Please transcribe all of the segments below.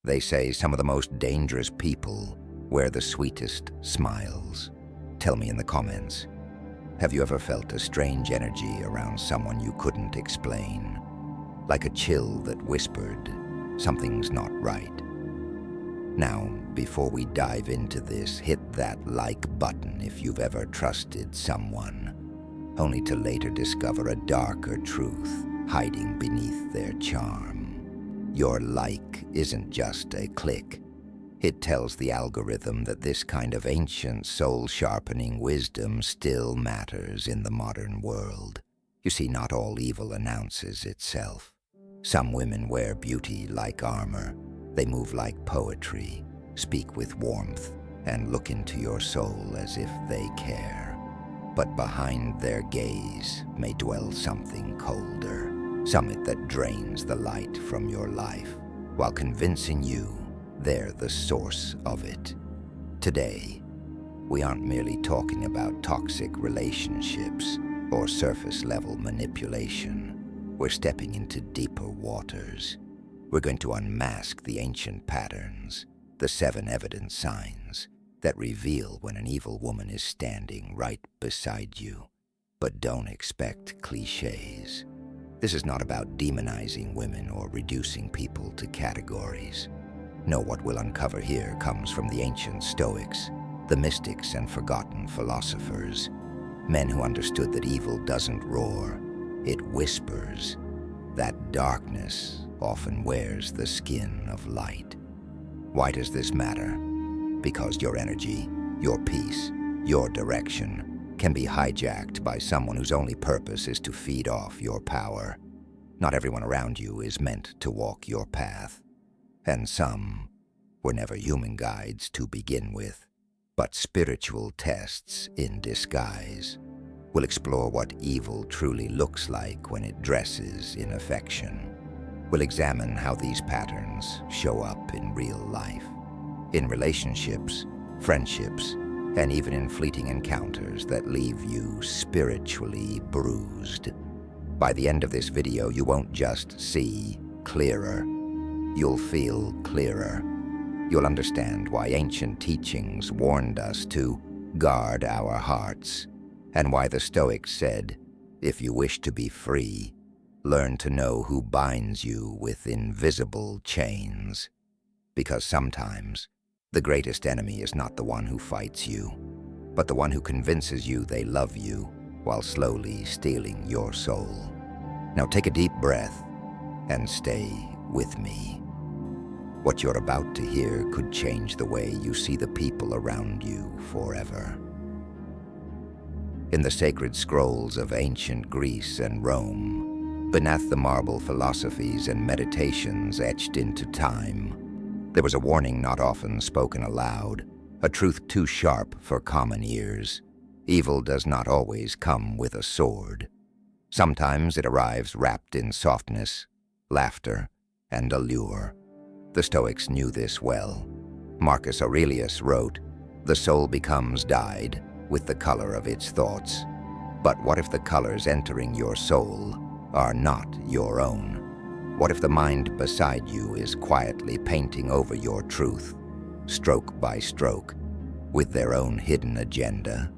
They say some of the most dangerous people wear the sweetest smiles. Tell me in the comments, have you ever felt a strange energy around someone you couldn't explain? Like a chill that whispered, something's not right. Now, before we dive into this, hit that like button if you've ever trusted someone, only to later discover a darker truth hiding beneath their charm. Your like isn't just a click. It tells the algorithm that this kind of ancient, soul-sharpening wisdom still matters in the modern world. You see, not all evil announces itself. Some women wear beauty like armor. They move like poetry, speak with warmth, and look into your soul as if they care. But behind their gaze may dwell something colder, something that drains the light from your life, while convincing you they're the source of it. Today, we aren't merely talking about toxic relationships or surface-level manipulation. We're stepping into deeper waters. We're going to unmask the ancient patterns, the 7 evident signs that reveal when an evil woman is standing right beside you. But don't expect cliches. This is not about demonizing women or reducing people to categories. No, what we'll uncover here comes from the ancient Stoics, the mystics and forgotten philosophers, men who understood that evil doesn't roar, it whispers. That darkness often wears the skin of light. Why does this matter? Because your energy, your peace, your direction can be hijacked by someone whose only purpose is to feed off your power. Not everyone around you is meant to walk your path. And some were never human guides to begin with, but spiritual tests in disguise. We'll explore what evil truly looks like when it dresses in affection. We'll examine how these patterns show up in real life, in relationships, friendships, and even in fleeting encounters that leave you spiritually bruised. By the end of this video, you won't just see clearer. You'll feel clearer. You'll understand why ancient teachings warned us to guard our hearts, and why the Stoics said, if you wish to be free, learn to know who binds you with invisible chains. Because sometimes, the greatest enemy is not the one who fights you, but the one who convinces you they love you while slowly stealing your soul. Now take a deep breath and stay with me. What you're about to hear could change the way you see the people around you forever. In the sacred scrolls of ancient Greece and Rome, beneath the marble philosophies and meditations etched into time, there was a warning not often spoken aloud, a truth too sharp for common ears. Evil does not always come with a sword. Sometimes it arrives wrapped in softness, laughter, and allure. The Stoics knew this well. Marcus Aurelius wrote, "The soul becomes dyed with the color of its thoughts. But what if the colors entering your soul are not your own? What if the mind beside you is quietly painting over your truth, stroke by stroke, with their own hidden agenda?"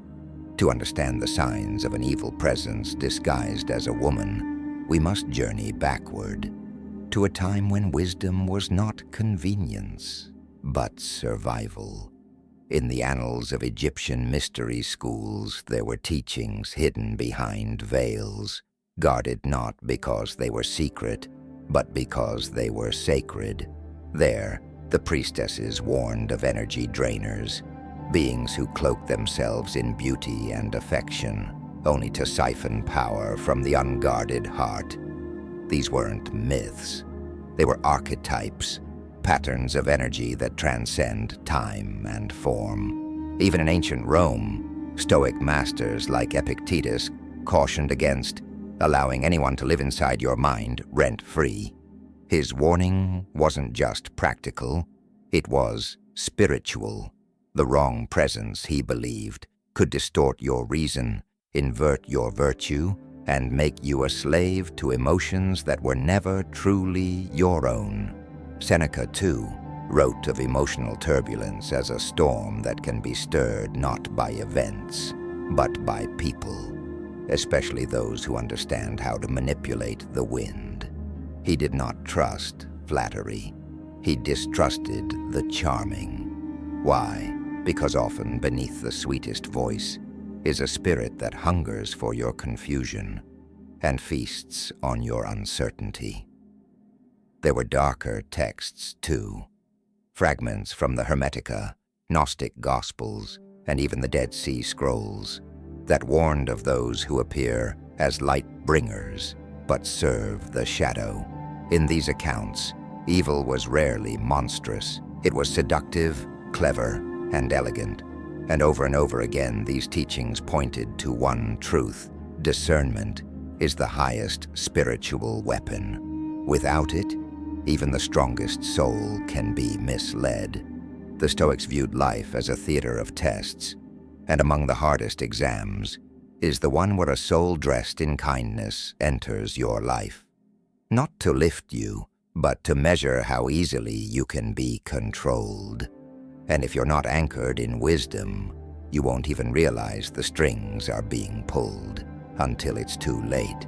To understand the signs of an evil presence disguised as a woman, we must journey backward to a time when wisdom was not convenience, but survival. In the annals of Egyptian mystery schools, there were teachings hidden behind veils, guarded not because they were secret, but because they were sacred. There, the priestesses warned of energy drainers, beings who cloaked themselves in beauty and affection, only to siphon power from the unguarded heart. These weren't myths. They were archetypes, patterns of energy that transcend time and form. Even in ancient Rome, Stoic masters like Epictetus cautioned against allowing anyone to live inside your mind rent-free. His warning wasn't just practical, it was spiritual. The wrong presence, he believed, could distort your reason, invert your virtue, and make you a slave to emotions that were never truly your own. Seneca, too, wrote of emotional turbulence as a storm that can be stirred not by events, but by people, especially those who understand how to manipulate the wind. He did not trust flattery. He distrusted the charming. Why? Because often beneath the sweetest voice is a spirit that hungers for your confusion and feasts on your uncertainty. There were darker texts, too. Fragments from the Hermetica, Gnostic Gospels, and even the Dead Sea Scrolls that warned of those who appear as light bringers but serve the shadow. In these accounts, evil was rarely monstrous. It was seductive, clever, and elegant. And over again, these teachings pointed to one truth: discernment is the highest spiritual weapon. Without it, even the strongest soul can be misled. The Stoics viewed life as a theater of tests, and among the hardest exams is the one where a soul dressed in kindness enters your life. Not to lift you, but to measure how easily you can be controlled. And if you're not anchored in wisdom, you won't even realize the strings are being pulled until it's too late.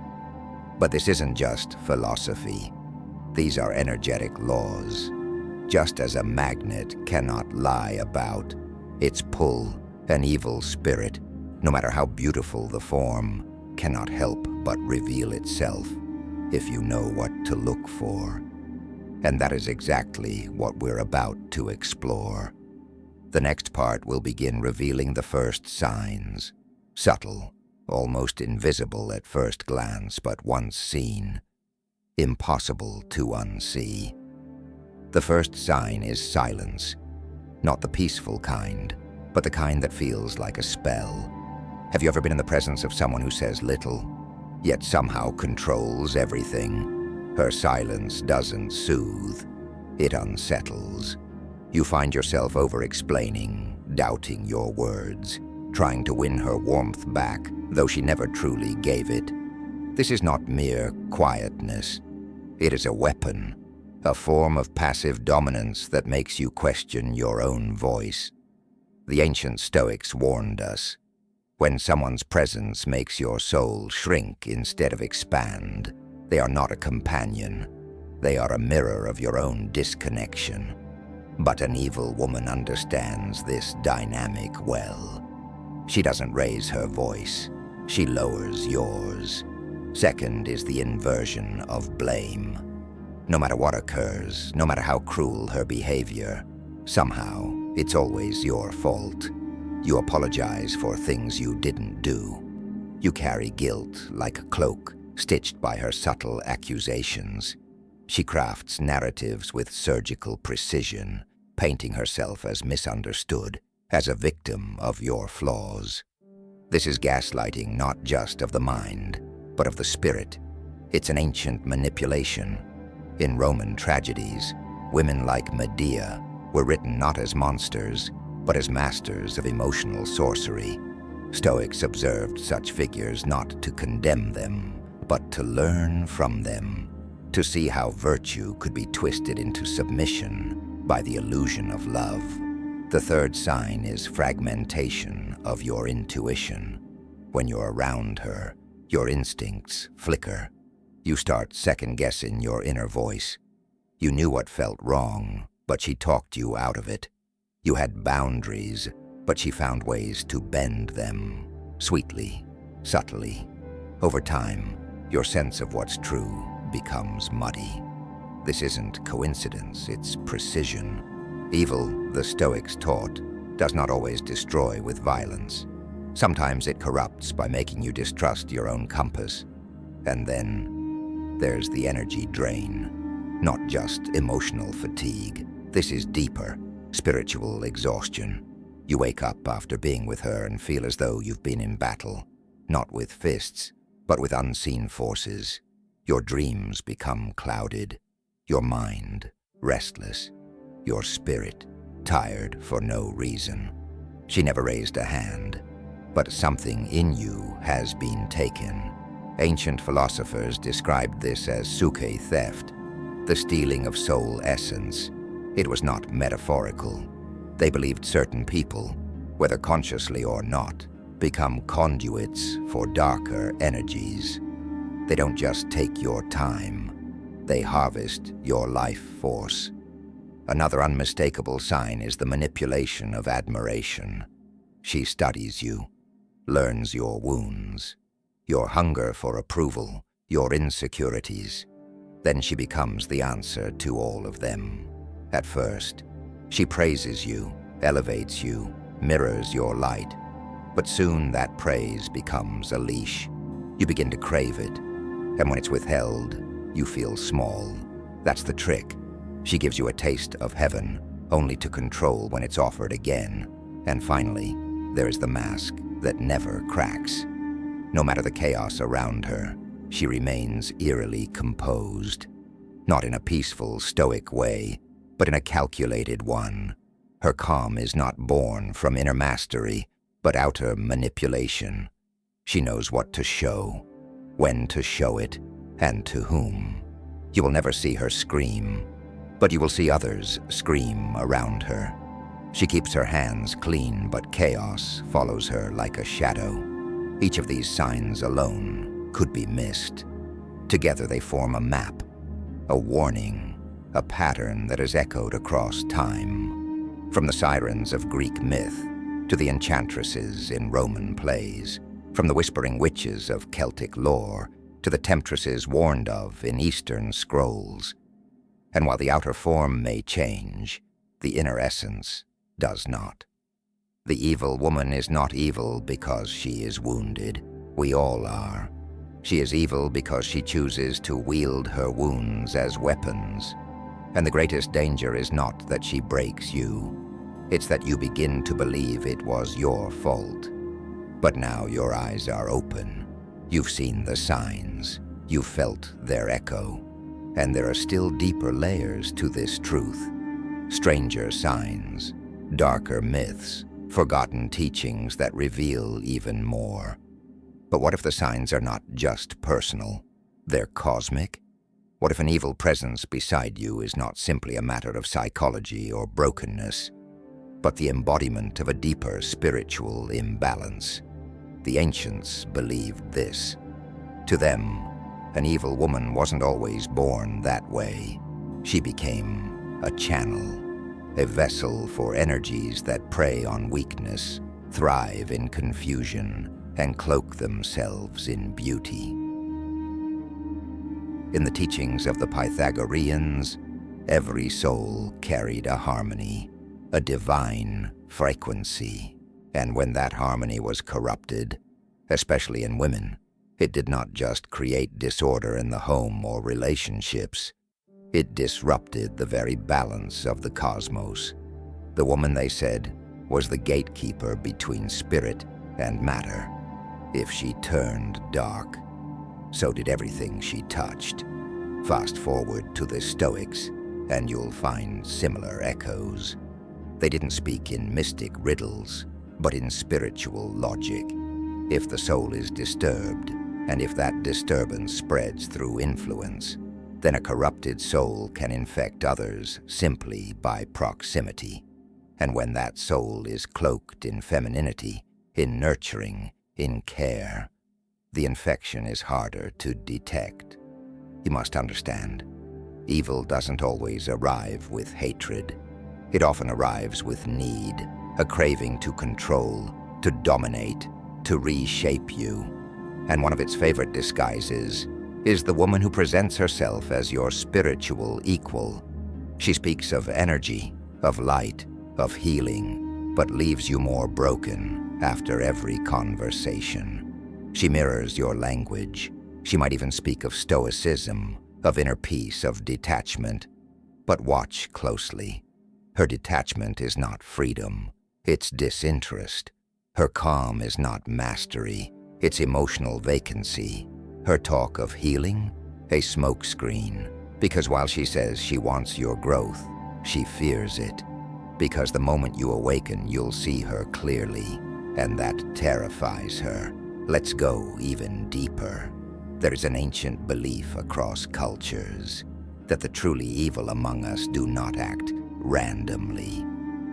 But this isn't just philosophy. These are energetic laws. Just as a magnet cannot lie about its pull, an evil spirit, no matter how beautiful the form, cannot help but reveal itself if you know what to look for. And that is exactly what we're about to explore. The next part will begin revealing the first signs, subtle, almost invisible at first glance, but once seen, impossible to unsee. The first sign is silence, not the peaceful kind, but the kind that feels like a spell. Have you ever been in the presence of someone who says little, yet somehow controls everything? Her silence doesn't soothe, it unsettles. You find yourself over-explaining, doubting your words, trying to win her warmth back, though she never truly gave it. This is not mere quietness. It is a weapon, a form of passive dominance that makes you question your own voice. The ancient Stoics warned us. When someone's presence makes your soul shrink instead of expand, they are not a companion. They are a mirror of your own disconnection. But an evil woman understands this dynamic well. She doesn't raise her voice. She lowers yours. Second is the inversion of blame. No matter what occurs, no matter how cruel her behavior, somehow it's always your fault. You apologize for things you didn't do. You carry guilt like a cloak, stitched by her subtle accusations. She crafts narratives with surgical precision, painting herself as misunderstood, as a victim of your flaws. This is gaslighting not just of the mind, but of the spirit. It's an ancient manipulation. In Roman tragedies, women like Medea were written not as monsters, but as masters of emotional sorcery. Stoics observed such figures not to condemn them, but to learn from them, to see how virtue could be twisted into submission by the illusion of love. The third sign is fragmentation of your intuition. When you're around her, your instincts flicker. You start second-guessing your inner voice. You knew what felt wrong, but she talked you out of it. You had boundaries, but she found ways to bend them, sweetly, subtly. Over time, your sense of what's true becomes muddy. This isn't coincidence, it's precision. Evil, the Stoics taught, does not always destroy with violence. Sometimes it corrupts by making you distrust your own compass. And then there's the energy drain, not just emotional fatigue. This is deeper, spiritual exhaustion. You wake up after being with her and feel as though you've been in battle, not with fists, but with unseen forces. Your dreams become clouded, your mind restless, your spirit tired for no reason. She never raised a hand, but something in you has been taken. Ancient philosophers described this as psyche theft, the stealing of soul essence. It was not metaphorical. They believed certain people, whether consciously or not, become conduits for darker energies. They don't just take your time, they harvest your life force. Another unmistakable sign is the manipulation of admiration. She studies you, learns your wounds, your hunger for approval, your insecurities. Then she becomes the answer to all of them. At first, she praises you, elevates you, mirrors your light. But soon that praise becomes a leash. You begin to crave it, and when it's withheld, you feel small. That's the trick. She gives you a taste of heaven, only to control when it's offered again. And finally, there is the mask that never cracks. No matter the chaos around her, she remains eerily composed. Not in a peaceful, stoic way, but in a calculated one. Her calm is not born from inner mastery, but outer manipulation. She knows what to show, when to show it, and to whom. You will never see her scream, but you will see others scream around her. She keeps her hands clean, but chaos follows her like a shadow. Each of these signs alone could be missed. Together they form a map, a warning, a pattern that is echoed across time. From the sirens of Greek myth to the enchantresses in Roman plays, from the whispering witches of Celtic lore to the temptresses warned of in Eastern scrolls. And while the outer form may change, the inner essence does not. The evil woman is not evil because she is wounded. We all are. She is evil because she chooses to wield her wounds as weapons. And the greatest danger is not that she breaks you. It's that you begin to believe it was your fault. But now your eyes are open. You've seen the signs. You've felt their echo. And there are still deeper layers to this truth. Stranger signs, darker myths, forgotten teachings that reveal even more. But what if the signs are not just personal? They're cosmic? What if an evil presence beside you is not simply a matter of psychology or brokenness, but the embodiment of a deeper spiritual imbalance? The ancients believed this. To them, an evil woman wasn't always born that way. She became a channel, a vessel for energies that prey on weakness, thrive in confusion, and cloak themselves in beauty. In the teachings of the Pythagoreans, every soul carried a harmony, a divine frequency. And when that harmony was corrupted, especially in women, it did not just create disorder in the home or relationships. It disrupted the very balance of the cosmos. The woman, they said, was the gatekeeper between spirit and matter. If she turned dark, so did everything she touched. Fast forward to the Stoics, and you'll find similar echoes. They didn't speak in mystic riddles, but in spiritual logic. If the soul is disturbed, and if that disturbance spreads through influence, then a corrupted soul can infect others simply by proximity. And when that soul is cloaked in femininity, in nurturing, in care, the infection is harder to detect. You must understand, evil doesn't always arrive with hatred. It often arrives with need, a craving to control, to dominate, to reshape you. And one of its favorite disguises is the woman who presents herself as your spiritual equal. She speaks of energy, of light, of healing, but leaves you more broken after every conversation. She mirrors your language. She might even speak of stoicism, of inner peace, of detachment. But watch closely. Her detachment is not freedom, it's disinterest. Her calm is not mastery, it's emotional vacancy. Her talk of healing, a smokescreen. Because while she says she wants your growth, she fears it. Because the moment you awaken, you'll see her clearly, and that terrifies her. Let's go even deeper. There is an ancient belief across cultures that the truly evil among us do not act randomly.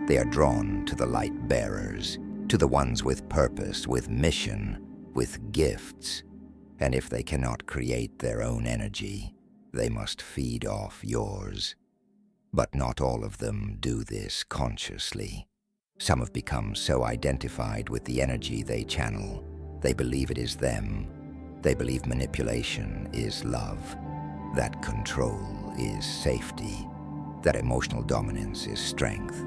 They are drawn to the light bearers, to the ones with purpose, with mission, with gifts. And if they cannot create their own energy, they must feed off yours. But not all of them do this consciously. Some have become so identified with the energy they channel, they believe it is them. They believe manipulation is love, that control is safety, that emotional dominance is strength.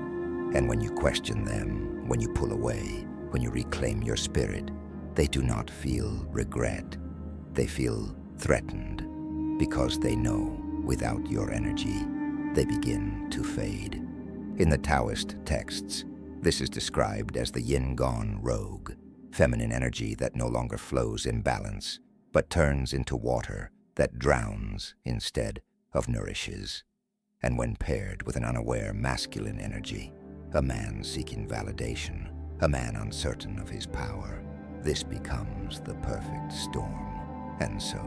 And when you question them, when you pull away, when you reclaim your spirit, they do not feel regret. They feel threatened because they know without your energy, they begin to fade. In the Taoist texts, this is described as the yin gone rogue, feminine energy that no longer flows in balance, but turns into water that drowns instead of nourishes. And when paired with an unaware masculine energy, a man seeking validation, a man uncertain of his power, this becomes the perfect storm. And so,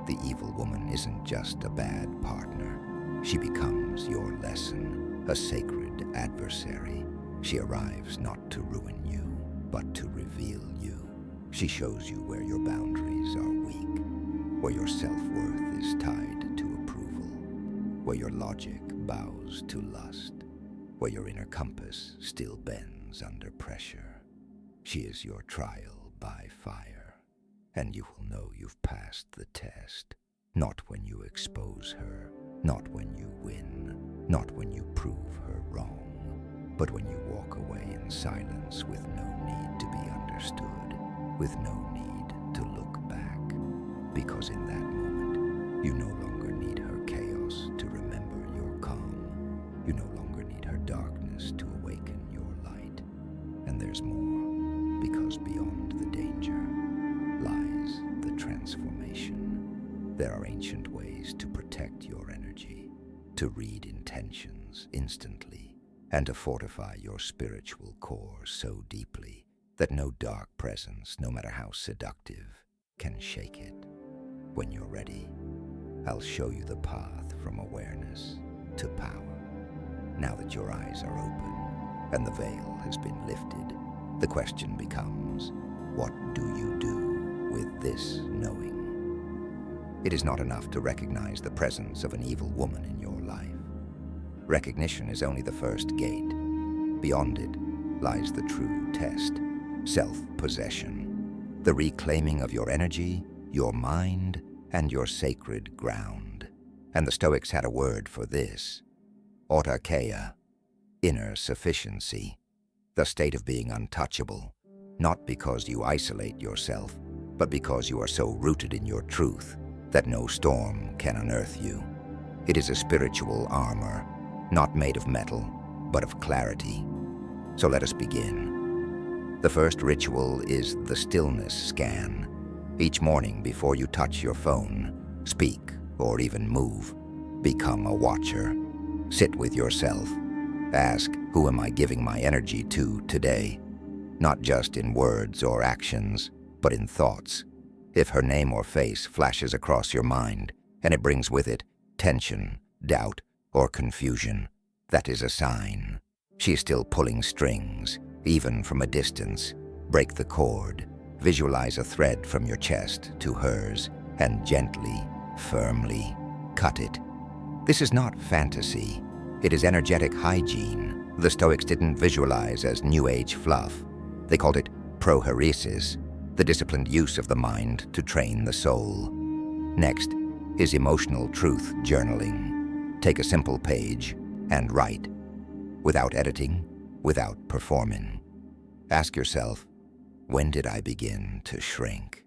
the evil woman isn't just a bad partner. She becomes your lesson, a sacred adversary. She arrives not to ruin you, but to reveal you. She shows you where your boundaries are weak, where your self-worth is tied to approval, where your logic bows to lust, where your inner compass still bends under pressure. She is your trial by fire, and you will know you've passed the test, not when you expose her, not when you win, not when you prove her wrong, but when you walk away in silence with no need to be understood, with no need to look back, because in that moment, you no longer need her chaos to remember your calm. You no longer need her darkness to awaken your light. And there's more, because beyond the danger lies the transformation. There are ancient ways to protect your energy, to read intentions instantly, and to fortify your spiritual core so deeply that no dark presence, no matter how seductive, can shake it. When you're ready, I'll show you the path from awareness to power. Now that your eyes are open and the veil has been lifted, the question becomes, what do you do with this knowing? It is not enough to recognize the presence of an evil woman in your life. Recognition is only the first gate. Beyond it lies the true test, self-possession, the reclaiming of your energy, your mind, and your sacred ground. And the Stoics had a word for this: autarkeia, inner sufficiency, the state of being untouchable, not because you isolate yourself, but because you are so rooted in your truth that no storm can unearth you. It is a spiritual armor, not made of metal, but of clarity. So let us begin. The first ritual is the stillness scan. Each morning before you touch your phone, speak, or even move, become a watcher. Sit with yourself. Ask, who am I giving my energy to today? Not just in words or actions, but in thoughts. If her name or face flashes across your mind, and it brings with it tension, doubt, or confusion, that is a sign. She is still pulling strings, even from a distance. Break the cord. Visualize a thread from your chest to hers, and gently, firmly cut it. This is not fantasy. It is energetic hygiene. The Stoics didn't visualize as New Age fluff. They called it proheresis, the disciplined use of the mind to train the soul. Next is emotional truth journaling. Take a simple page and write, without editing, without performing. Ask yourself, when did I begin to shrink?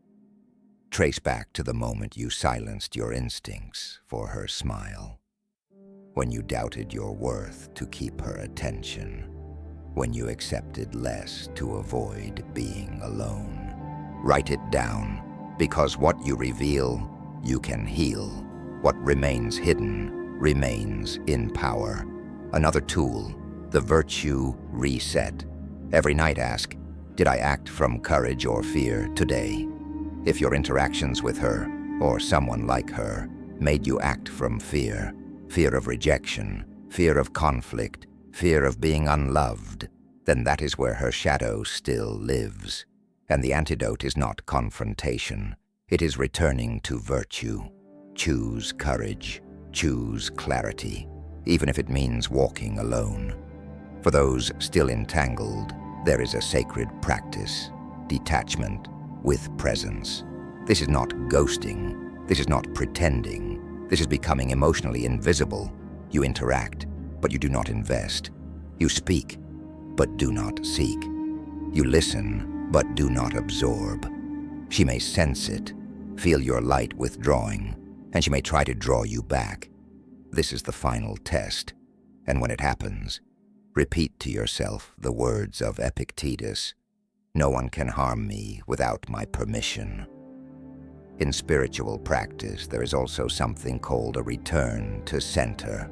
Trace back to the moment you silenced your instincts for her smile, when you doubted your worth to keep her attention, when you accepted less to avoid being alone. Write it down, because what you reveal, you can heal. What remains hidden remains in power. Another tool, the virtue reset. Every night ask, did I act from courage or fear today? If your interactions with her, or someone like her, made you act from fear, fear of rejection, fear of conflict, Fear of being unloved, then that is where her shadow still lives. And the antidote is not confrontation. It is returning to virtue. Choose courage. Choose clarity, even if it means walking alone. For those still entangled, there is a sacred practice, detachment with presence. This is not ghosting. This is not pretending. This is becoming emotionally invisible. You interact, but you do not invest. You speak, but do not seek. You listen, but do not absorb. She may sense it, feel your light withdrawing, and she may try to draw you back. This is the final test, and when it happens, repeat to yourself the words of Epictetus, "No one can harm me without my permission." In spiritual practice, there is also something called a return to center.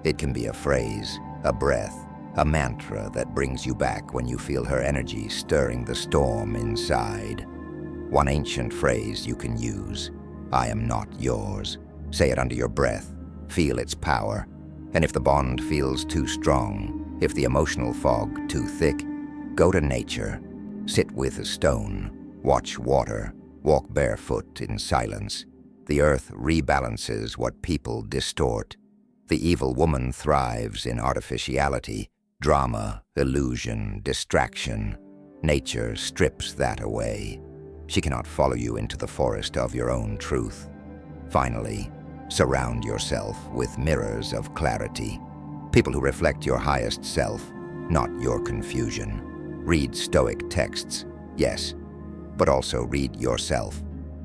It can be a phrase, a breath, a mantra that brings you back when you feel her energy stirring the storm inside. One ancient phrase you can use, "I am not yours." Say it under your breath, feel its power, and if the bond feels too strong, if the emotional fog too thick, go to nature, sit with a stone, watch water, walk barefoot in silence. The earth rebalances what people distort. The evil woman thrives in artificiality, drama, illusion, distraction. Nature strips that away. She cannot follow you into the forest of your own truth. Finally, surround yourself with mirrors of clarity, people who reflect your highest self, not your confusion. Read Stoic texts, yes, but also read yourself.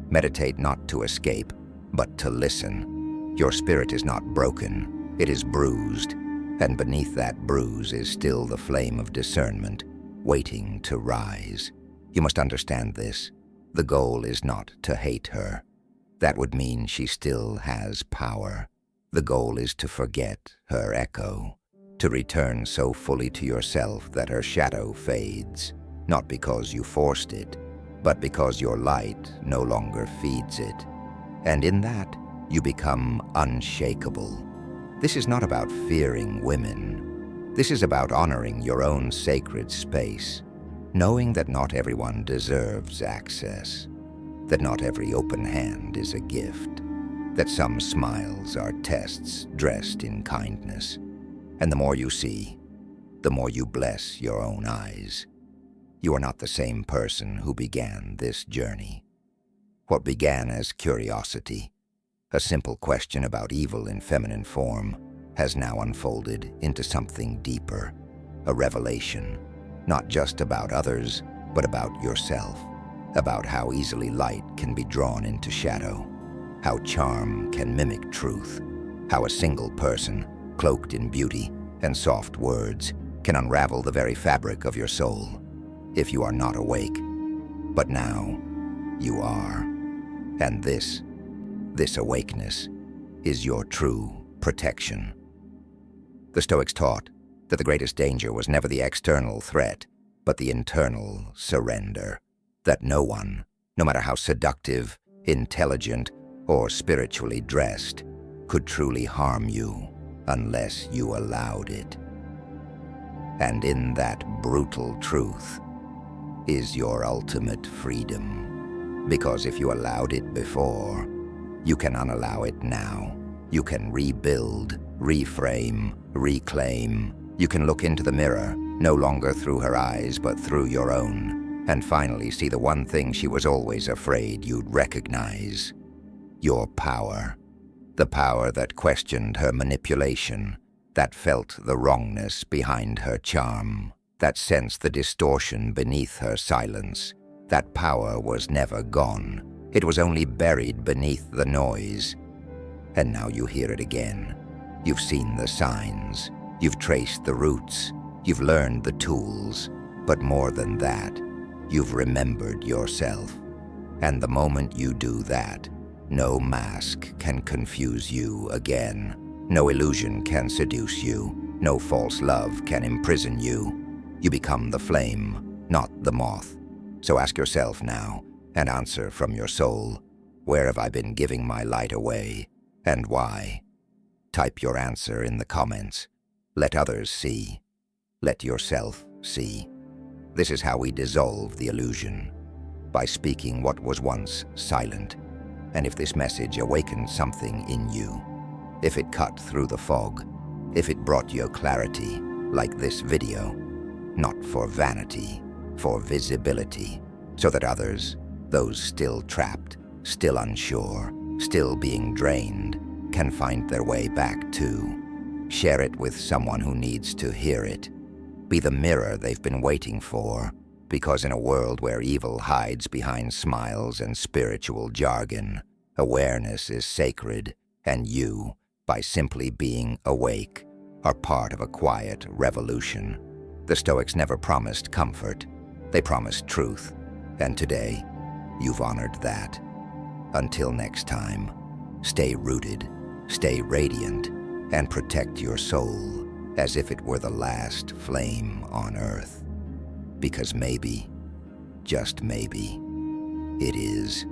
Meditate not to escape, but to listen. Your spirit is not broken, it is bruised, and beneath that bruise is still the flame of discernment, waiting to rise. You must understand this. The goal is not to hate her. That would mean she still has power. The goal is to forget her echo, to return so fully to yourself that her shadow fades, not because you forced it, but because your light no longer feeds it. And in that, you become unshakable. This is not about fearing women. This is about honoring your own sacred space, knowing that not everyone deserves access, that not every open hand is a gift, that some smiles are tests dressed in kindness. And the more you see, the more you bless your own eyes. You are not the same person who began this journey. What began as curiosity, a simple question about evil in feminine form, has now unfolded into something deeper, a revelation, not just about others, but about yourself, about how easily light can be drawn into shadow, how charm can mimic truth, how a single person, cloaked in beauty and soft words, can unravel the very fabric of your soul, if you are not awake. But now, you are. And this awakeness, is your true protection. The Stoics taught that the greatest danger was never the external threat, but the internal surrender. That no one, no matter how seductive, intelligent, or spiritually dressed, could truly harm you unless you allowed it. And in that brutal truth is your ultimate freedom. Because if you allowed it before, you can unallow it now. You can rebuild, reframe, reclaim. You can look into the mirror, no longer through her eyes, but through your own, and finally see the one thing she was always afraid you'd recognize: your power. The power that questioned her manipulation, that felt the wrongness behind her charm, that sensed the distortion beneath her silence. That power was never gone. It was only buried beneath the noise. And now you hear it again. You've seen the signs. You've traced the roots. You've learned the tools. But more than that, you've remembered yourself. And the moment you do that, no mask can confuse you again. No illusion can seduce you. No false love can imprison you. You become the flame, not the moth. So ask yourself now, and answer from your soul, where have I been giving my light away, and why? Type your answer in the comments. Let others see. Let yourself see. This is how we dissolve the illusion, by speaking what was once silent. And if this message awakened something in you, if it cut through the fog, if it brought you clarity, like this video, not for vanity, for visibility, so that others, those still trapped, still unsure, still being drained, can find their way back too. Share it with someone who needs to hear it. Be the mirror they've been waiting for, because in a world where evil hides behind smiles and spiritual jargon, awareness is sacred, and you, by simply being awake, are part of a quiet revolution. The Stoics never promised comfort. They promised truth, and today, you've honored that. Until next time, stay rooted, stay radiant, and protect your soul as if it were the last flame on earth. Because maybe, just maybe, it is.